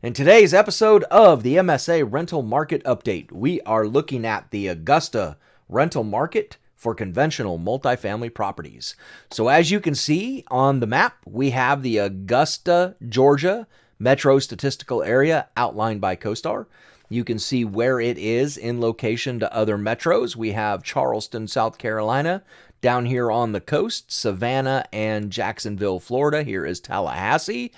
In today's episode of the MSA Rental Market Update, we are looking at the Augusta rental market for conventional multifamily properties. So as you can see on the map, we have the Augusta, Georgia metro statistical area outlined by CoStar. You can see where it is in location to other metros. We have Charleston, South Carolina, down here on the coast, Savannah and Jacksonville, Florida. Here is Tallahassee.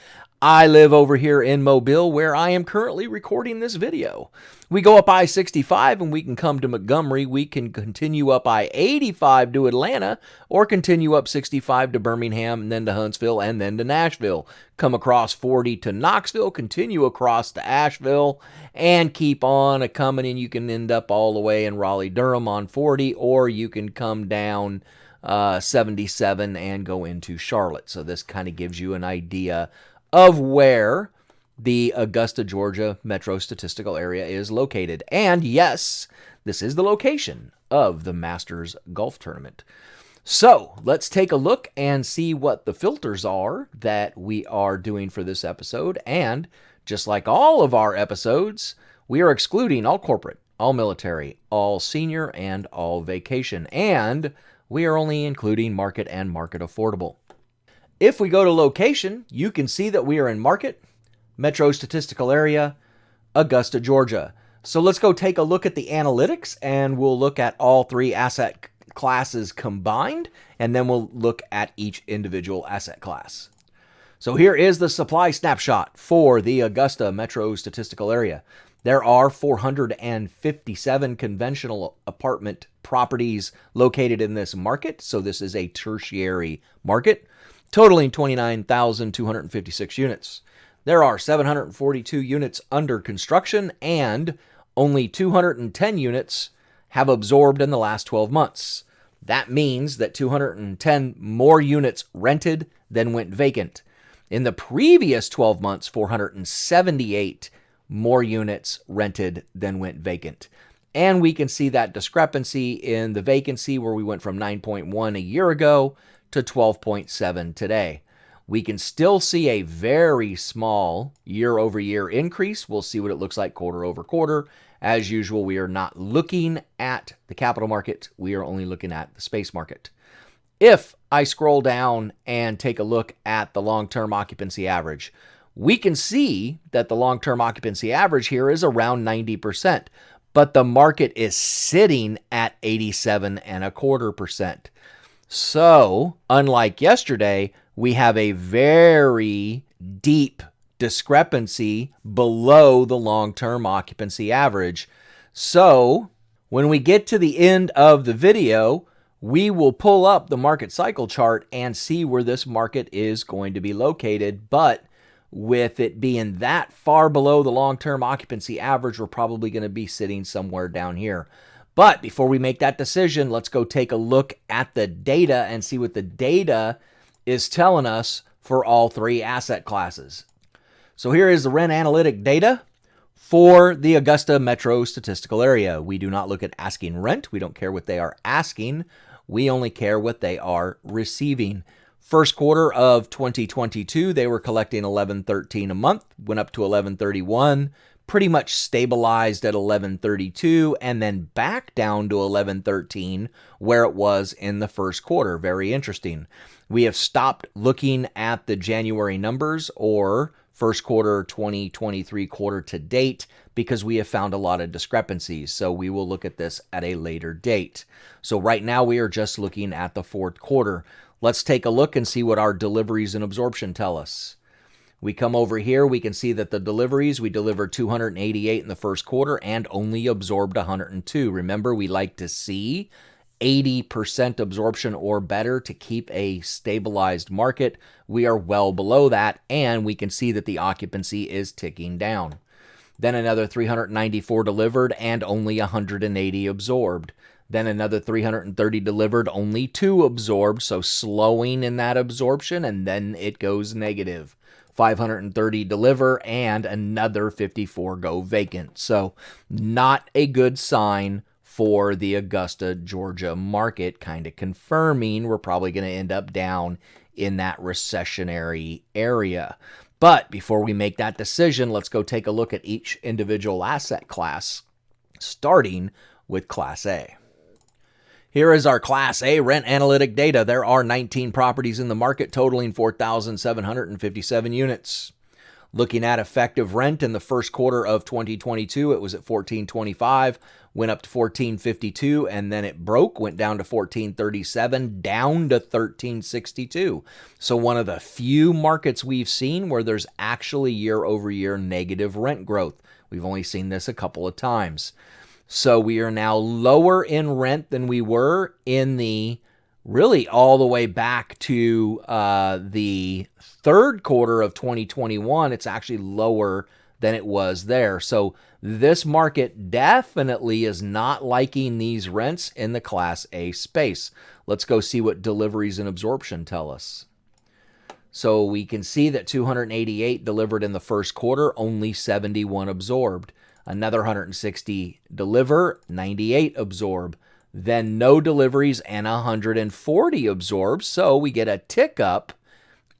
I live over here in Mobile, where I am currently recording this video. We go up I-65 and we can come to Montgomery. We can continue up I-85 to Atlanta, or continue up 65 to Birmingham, and then to Huntsville, and then to Nashville. Come across 40 to Knoxville, continue across to Asheville, and keep on a-coming, and you can end up all the way in Raleigh-Durham on 40, or you can come down 77 and go into Charlotte. So this kind of gives you an idea of where the Augusta, Georgia metro statistical area is located. And yes, this is the location of the Masters Golf Tournament. So let's take a look and see what the filters are that we are doing for this episode. And just like all of our episodes, we are excluding all corporate, all military, all senior, and all vacation. And we are only including market and market affordable. If we go to location, you can see that we are in market, metro statistical area, Augusta, Georgia. So let's go take a look at the analytics, and we'll look at all three asset classes combined, and then we'll look at each individual asset class. So here is the supply snapshot for the Augusta metro statistical area. There are 457 conventional apartment properties located in this market. So this is a tertiary market, totaling 29,256 units. There are 742 units under construction, and only 210 units have absorbed in the last 12 months. That means that 210 more units rented than went vacant. In the previous 12 months, 478 more units rented than went vacant. And we can see that discrepancy in the vacancy, where we went from 9.1 a year ago to 12.7 today. We can still see a very small year-over-year increase. We'll see what it looks like quarter-over-quarter. As usual, we are not looking at the capital market. We are only looking at the space market. If I scroll down and take a look at the long-term occupancy average, we can see that the long-term occupancy average here is around 90%, but the market is sitting at 87.25%. So, unlike yesterday, we have a very deep discrepancy below the long-term occupancy average. So, when we get to the end of the video, we will pull up the market cycle chart and see where this market is going to be located. But with it being that far below the long-term occupancy average, we're probably going to be sitting somewhere down here. But before we make that decision, let's go take a look at the data and see what the data is telling us for all three asset classes. So here is the rent analytic data for the Augusta metro statistical area. We do not look at asking rent. We don't care what they are asking. We only care what they are receiving. First quarter of 2022, they were collecting $1,113 a month, went up to $1,131. Pretty much stabilized at $1,132, and then back down to $1,113 where it was in the first quarter. Very interesting. We have stopped looking at the January numbers or first quarter 2023 quarter to date because we have found a lot of discrepancies. So we will look at this at a later date. So right now we are just looking at the fourth quarter. Let's take a look and see what our deliveries and absorption tell us. We come over here, we can see that the deliveries, we delivered 288 in the first quarter and only absorbed 102. Remember, we like to see 80% absorption or better to keep a stabilized market. We are well below that, and we can see that the occupancy is ticking down. Then another 394 delivered and only 180 absorbed. Then another 330 delivered, only 2 absorbed, so slowing in that absorption, and then it goes negative. 530 deliver and another 54 go vacant. So not a good sign for the Augusta, Georgia market, kind of confirming we're probably going to end up down in that recessionary area. But before we make that decision, let's go take a look at each individual asset class, starting with Class A. Here is our Class A rent analytic data. There are 19 properties in the market totaling 4,757 units. Looking at effective rent in the first quarter of 2022, it was at $1,425, went up to $1,452, and then it broke, went down to $1,437, down to $1,362. So one of the few markets we've seen where there's actually year-over-year negative rent growth. We've only seen this a couple of times. So we are now lower in rent than we were in the really all the way back to the third quarter of 2021. It's actually lower than it was there. So this market definitely is not liking these rents in the Class A space. Let's go see what deliveries and absorption tell us. So we can see that 288 delivered in the first quarter, only 71 absorbed. Another 160 deliver, 98 absorb. Then no deliveries and 140 absorbed. So we get a tick up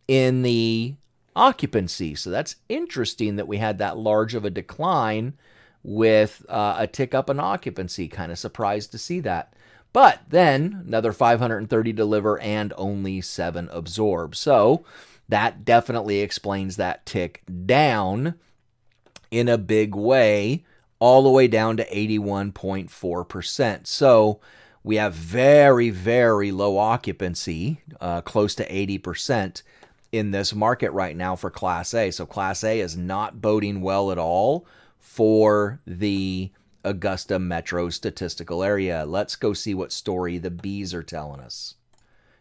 in the occupancy. So that's interesting that we had that large of a decline with a tick up in occupancy. Kind of surprised to see that. But then another 530 deliver and only 7 absorb. So that definitely explains that tick down in a big way, all the way down to 81.4%. So we have very, very low occupancy, close to 80% in this market right now for Class A. So Class A is not boding well at all for the Augusta metro statistical area. Let's go see what story the Bs are telling us.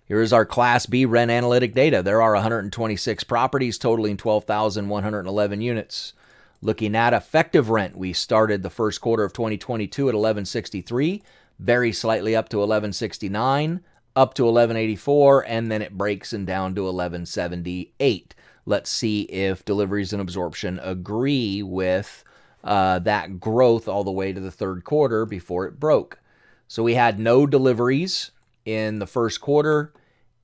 Here's our Class B rent analytic data. There are 126 properties totaling 12,111 units. Looking at effective rent, we started the first quarter of 2022 at $1,163, very slightly up to $1,169, up to $1,184, and then it breaks and down to $1,178. Let's see if deliveries and absorption agree with that growth all the way to the third quarter before it broke. So we had no deliveries in the first quarter,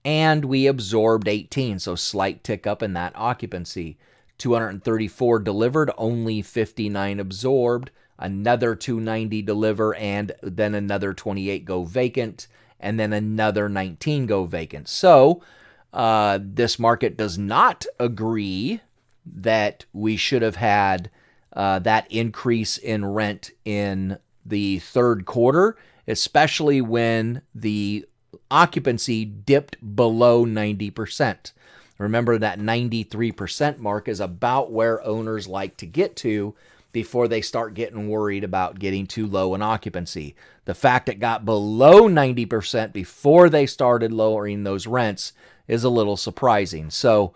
and we absorbed 18, so slight tick up in that occupancy. 234 delivered, only 59 absorbed, another 290 deliver, and then another 28 go vacant, and then another 19 go vacant. So this market does not agree that we should have had that increase in rent in the third quarter, especially when the occupancy dipped below 90%. Remember that 93% mark is about where owners like to get to before they start getting worried about getting too low in occupancy. The fact it got below 90% before they started lowering those rents is a little surprising. So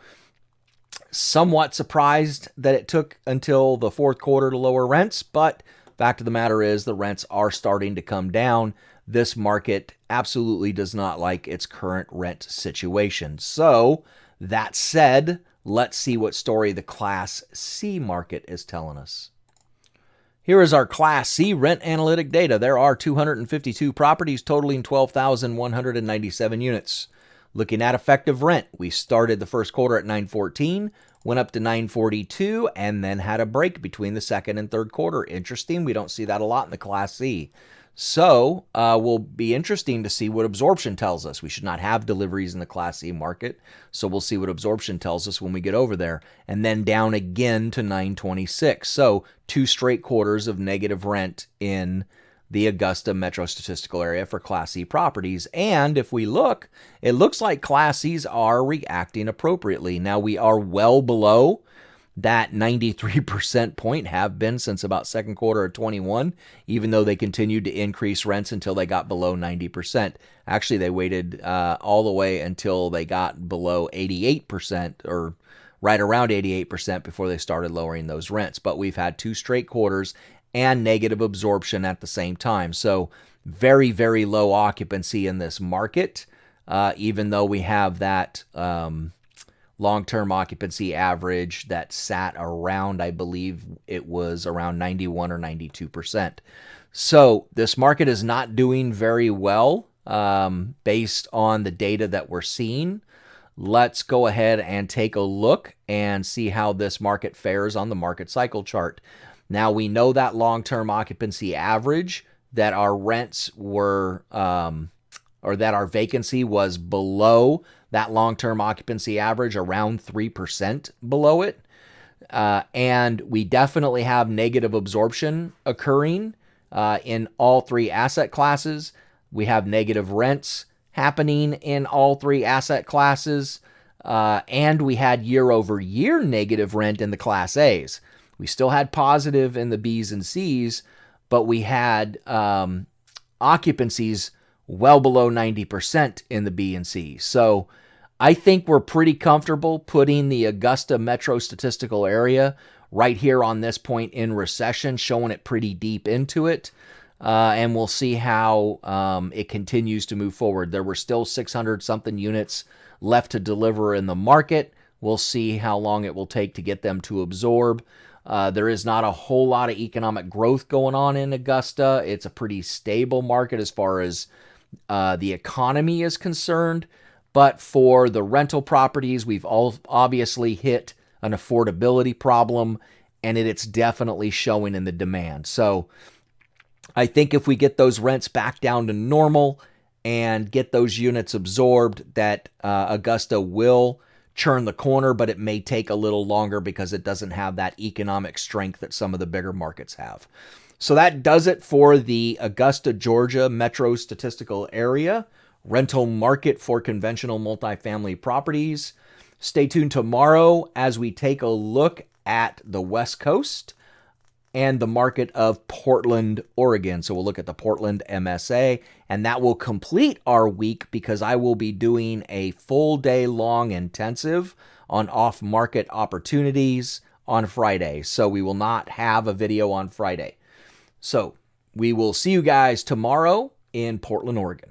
somewhat surprised that it took until the fourth quarter to lower rents, but fact of the matter is the rents are starting to come down. This market absolutely does not like its current rent situation. So that said, let's see what story the Class C market is telling us. Here is our Class C rent analytic data. There are 252 properties totaling 12,197 units. Looking at effective rent, we started the first quarter at $914, went up to $942, and then had a break between the second and third quarter. Interesting. We don't see that a lot in the Class C. So will be interesting to see what absorption tells us. We should not have deliveries in the Class C market, so we'll see what absorption tells us when we get over there. And then down again to 926. So 2 straight quarters of negative rent in the Augusta metro statistical area for Class C properties. And if we look, it looks like Class Cs are reacting appropriately. Now we are well below that 93% point, have been since about second quarter of 21, even though they continued to increase rents until they got below 90%. Actually, they waited all the way until they got below 88% or right around 88% before they started lowering those rents. But we've had 2 straight quarters and negative absorption at the same time. So very, very low occupancy in this market, even though we have that long-term occupancy average that sat around, I believe it was around 91 or 92%. So this market is not doing very well based on the data that we're seeing. let's go ahead and take a look and see how this market fares on the market cycle chart. Now, we know that long-term occupancy average, that our rents were, or that our vacancy was below that long-term occupancy average, around 3% below it. And we definitely have negative absorption occurring in all three asset classes. We have negative rents happening in all three asset classes. And we had year-over-year negative rent in the Class A's. We still had positive in the B's and C's, but we had occupancies well below 90% in the B and C. So I think we're pretty comfortable putting the Augusta metro statistical area right here on this point in recession, showing it pretty deep into it. And we'll see how it continues to move forward. There were still 600 something units left to deliver in the market. We'll see how long it will take to get them to absorb. There is not a whole lot of economic growth going on in Augusta. It's a pretty stable market as far as the economy is concerned. But for the rental properties, we've all obviously hit an affordability problem, and it's definitely showing in the demand. So I think if we get those rents back down to normal and get those units absorbed, that Augusta will churn the corner, but it may take a little longer because it doesn't have that economic strength that some of the bigger markets have. So that does it for the Augusta, Georgia metro statistical area rental market for conventional multifamily properties. Stay tuned tomorrow as we take a look at the West Coast and the market of Portland, Oregon. So we'll look at the Portland MSA, and that will complete our week because I will be doing a full day long intensive on off-market opportunities on Friday. So we will not have a video on Friday. So we will see you guys tomorrow in Portland, Oregon.